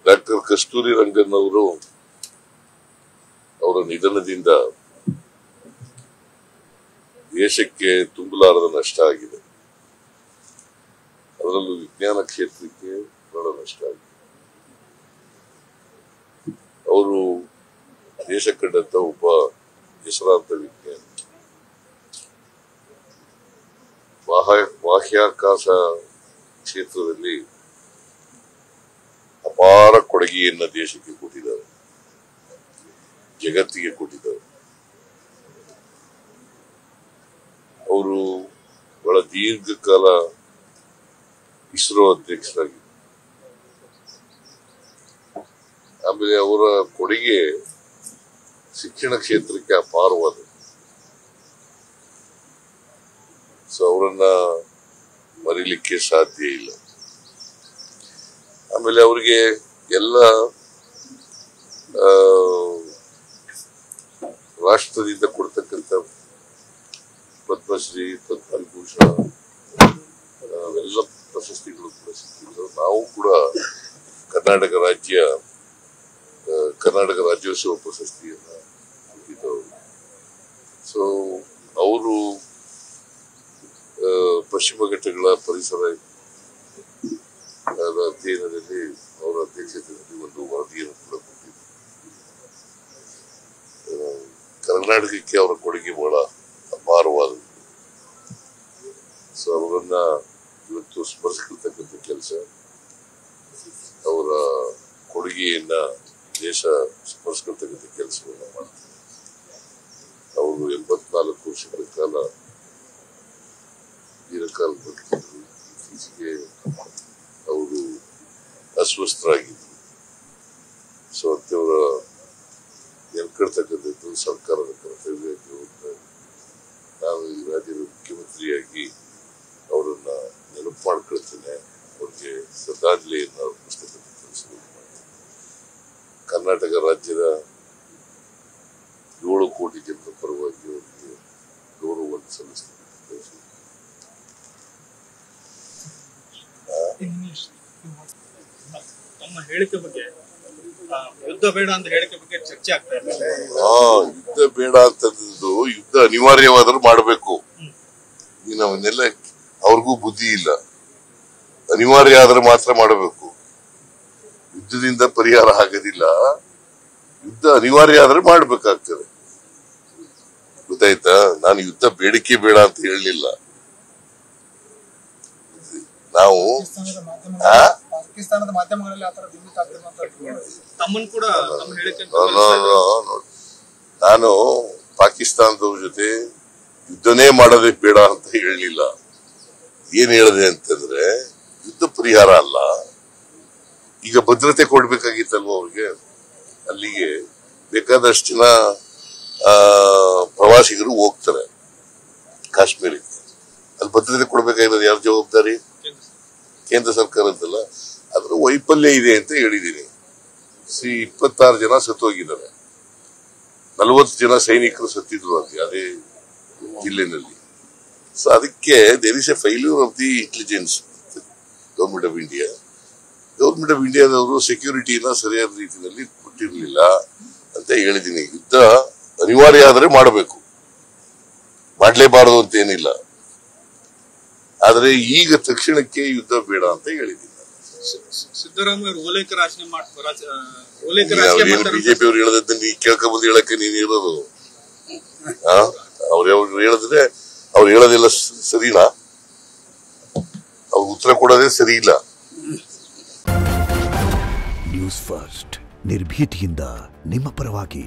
Doctor Kasturi Rangan ಅವರು ಅವರ ನಿಧನದಿಂದ ದೇಶಕ್ಕೆ ತುಂಬಲಾರದ ನಷ್ಟ ಆಗಿದೆ. ಅದರಲ್ಲೂ ವಿಜ್ಞಾನ ಕ್ಷೇತ್ರಕ್ಕೆ ಬಹಳ ನಷ್ಟ ಆಗಿದೆ. ಅವರು ದೇಶ ಕಂಡಂತ ಒಬ್ಬ ಹೆಸರಾಂತ ವಿಜ್ಞಾನಿ. ಬಾಹ್ಯಾಕಾಶ ಕ್ಷೇತ್ರದಲ್ಲಿ ಅಪಾರ ಕೊಡುಗೆಯನ್ನ ದೇಶಕ್ಕೆ ಕೊಟ್ಟಿದ್ದಾರೆ, ಜಗತ್ತಿಗೆ ಕೊಟ್ಟಿದ್ದಾರೆ. ಅವರು ಬಹಳ ದೀರ್ಘಕಾಲ ಇಸ್ರೋ ಅಧ್ಯಕ್ಷರಾಗಿದ್ದರು. ಆಮೇಲೆ ಅವರ ಕೊಡುಗೆ ಶಿಕ್ಷಣ ಕ್ಷೇತ್ರಕ್ಕೆ ಅಪಾರವಾದ. ಸೊ ಅವರನ್ನ ಮರೀಲಿಕ್ಕೆ ಸಾಧ್ಯ ಇಲ್ಲ. ಆಮೇಲೆ ಅವರಿಗೆ ಎಲ್ಲ ರಾಷ್ಟ್ರದಿಂದ ಕೊಡ್ತಕ್ಕಂಥ ಪದ್ಮಶ್ರೀ, ಪದ್ಮವಿಭೂಷಣ ಎಲ್ಲ ಪ್ರಶಸ್ತಿಗಳು ಕೂಡ ಸಿಕ್ಕಿದ್ರು. ನಾವು ಕೂಡ ಕರ್ನಾಟಕ ರಾಜ್ಯೋತ್ಸವ ಪ್ರಶಸ್ತಿಯನ್ನ ಕೊಟ್ಟಿದ್ದವರು. ಸೊ ಅವರು ಪಶ್ಚಿಮ ಘಟ್ಟಗಳ ಪರಿಸರ ಅಧ್ಯಯನದಲ್ಲಿ ಅವರ ಅಧ್ಯಕ್ಷತೆಯಲ್ಲಿ ಒಂದು ವರದಿಯನ್ನು ಕೂಡ ಕೊಟ್ಟಿದ್ರು. ಕರ್ನಾಟಕಕ್ಕೆ ಅವರ ಕೊಡುಗೆ ಬಹಳ ಅಪಾರವಾದದ್ದು. ಸೊ ಅವರನ್ನ ಇವತ್ತು ಸ್ಮರಿಸಿರ್ತಕ್ಕಂಥ ಕೆಲಸ, ಅವರ ಕೊಡುಗೆಯನ್ನ ದೇಶ ಸ್ಮರಿಸಿರ್ತಕ್ಕಂಥ ಕೆಲಸವನ್ನ ಮಾಡ್ತಾರೆ. ಅವರು 84 ವರ್ಷಗಳ ಕಾಲ ದೀರ್ಘಕಾಲ ಬದುಕಿದ್ರು. ಇತ್ತೀಚೆಗೆ ಅವರು ಅಸ್ವಸ್ಥರಾಗಿದ್ರು. ಸೊ ಅಂತವರ ನೆನ್ಕೊಳ್ತಕ್ಕಂಥದ್ದು ಸರ್ಕಾರದ ಕರ್ತವ್ಯ. ನಾನು ಈ ರಾಜ್ಯದ ಮುಖ್ಯಮಂತ್ರಿಯಾಗಿ ಅವರನ್ನ ನೆನಪು ಮಾಡ್ಕೊಳ್ತೇನೆ. ಅವ್ರಿಗೆ ಶ್ರದ್ಧಾಂಜಲಿಯನ್ನು ಅರ್ಪಿಸ್ತಕ್ಕಂಥ ಕೆಲಸವನ್ನು ಮಾಡ್ತೇನೆ. ಕರ್ನಾಟಕ ರಾಜ್ಯದ 7 ಕೋಟಿ ಜನರ ಪರವಾಗಿ ಅವರಿಗೆ ಗೌರವವನ್ನು ಸಲ್ಲಿಸ್ತಕ್ಕಂಥ ಕೆಲಸ. ತಮ್ಮ ಹೇಳಿಕೆ ಬಗ್ಗೆ, ಯುದ್ಧ ಬೇಡ ಅಂತ ಹೇಳಿಕೆ ಬಗ್ಗೆ ಚರ್ಚೆ ಆಗ್ತಾ ಇದೆ. ಯುದ್ಧ ಬೇಡ ಅಂತದ್ದು, ಯುದ್ಧ ಅನಿವಾರ್ಯವಾದ್ರೂ ಮಾಡಬೇಕು. ನಾವನ್ನೆಲ್ಲ ಅವ್ರಿಗೂ ಬುದ್ಧಿ ಇಲ್ಲ. ಅನಿವಾರ್ಯ ಆದ್ರೆ ಮಾತ್ರ ಮಾಡಬೇಕು. ಯುದ್ಧದಿಂದ ಪರಿಹಾರ ಆಗೋದಿಲ್ಲ. ಯುದ್ಧ ಅನಿವಾರ್ಯ ಆದ್ರೆ ಮಾಡ್ಬೇಕಾಗ್ತದೆ. ಗೊತ್ತಾಯ್ತಾ? ನಾನು ಯುದ್ಧ ಬೇಡಿಕೆ ಬೇಡ ಅಂತ ಹೇಳಲಿಲ್ಲ. ನಾವು ಪಾಕಿಸ್ತಾನದ ಮಾಧ್ಯಮಗಳಲ್ಲಿ ನಾನು ಪಾಕಿಸ್ತಾನದವ್ರ ಜೊತೆ ಯುದ್ಧನೇ ಮಾಡೋದೇ ಬೇಡ ಅಂತ ಹೇಳಲಿಲ್ಲ. ಏನ್ ಹೇಳಿದೆ ಅಂತಂದ್ರೆ, ಯುದ್ಧ ಪರಿಹಾರ ಅಲ್ಲ. ಈಗ ಭದ್ರತೆ ಕೊಡ್ಬೇಕಾಗಿತ್ತಲ್ವ ಅವ್ರಿಗೆ. ಅಲ್ಲಿಗೆ ಬೇಕಾದಷ್ಟು ಜನ ಪ್ರವಾಸಿಗರು ಹೋಗ್ತಾರೆ ಕಾಶ್ಮೀರಕ್ಕೆ. ಅಲ್ಲಿ ಭದ್ರತೆ ಕೊಡ್ಬೇಕಾಗಿರೋದು ಯಾರ ಜವಾಬ್ದಾರಿ? ಕೇಂದ್ರ ಸರ್ಕಾರದ್ದಲ್ಲ. ಅದ್ರ ವೈಫಲ್ಯ ಇದೆ ಅಂತ ಹೇಳಿದೀನಿ. 26 ಜನ ಸತ್ತೋಗಿದ್ದಾರೆ. 40 ಜನ ಸೈನಿಕರು ಸತ್ತಿದ್ರು ಅಲ್ಲಿ ಅದೇ ಜಿಲ್ಲೆನಲ್ಲಿ. ಸೊ ಅದಕ್ಕೆ there is a failure of the intelligence government of India. Government of ಇಂಡಿಯಾದವರು ಸೆಕ್ಯೂರಿಟಿನ ಸರಿಯಾದ ರೀತಿಯಲ್ಲಿ ಕೊಟ್ಟಿರಲಿಲ್ಲ ಅಂತ ಹೇಳಿದೀನಿ. ಯುದ್ಧ ಅನಿವಾರ್ಯ ಆದ್ರೆ ಮಾಡಬೇಕು, ಮಾಡ್ಲೇಬಾರದು ಅಂತ ಏನಿಲ್ಲ. ಆದ್ರೆ ಈಗ ತಕ್ಷಣಕ್ಕೆ ಯುದ್ಧ ಬೇಡ ಅಂತ ಹೇಳಿದ್ದೀನಿ. ಸಿದ್ದರಾಮಯ್ಯ ಬಿಜೆಪಿ ಅವ್ರು ಹೇಳದನ್ನ ನೀ ಕೇಳ್ಕೊಂಬಂದು ಹೇಳಕ್ಕೆ ನೀನ್ ಇರೋದು. ಅವ್ರು ಹೇಳಿದ್ರೆ ಅವ್ರು ಹೇಳೋದಿಲ್ಲ ಸರಿನಾ? ಅವ್ರು ಉತ್ತರ ಕೊಡೋದೇ ಸರಿ ಇಲ್ಲ. ನ್ಯೂಸ್ ಫಸ್ಟ್ ನಿರ್ಭೀತಿಯಿಂದ ನಿಮ್ಮ ಪರವಾಗಿ.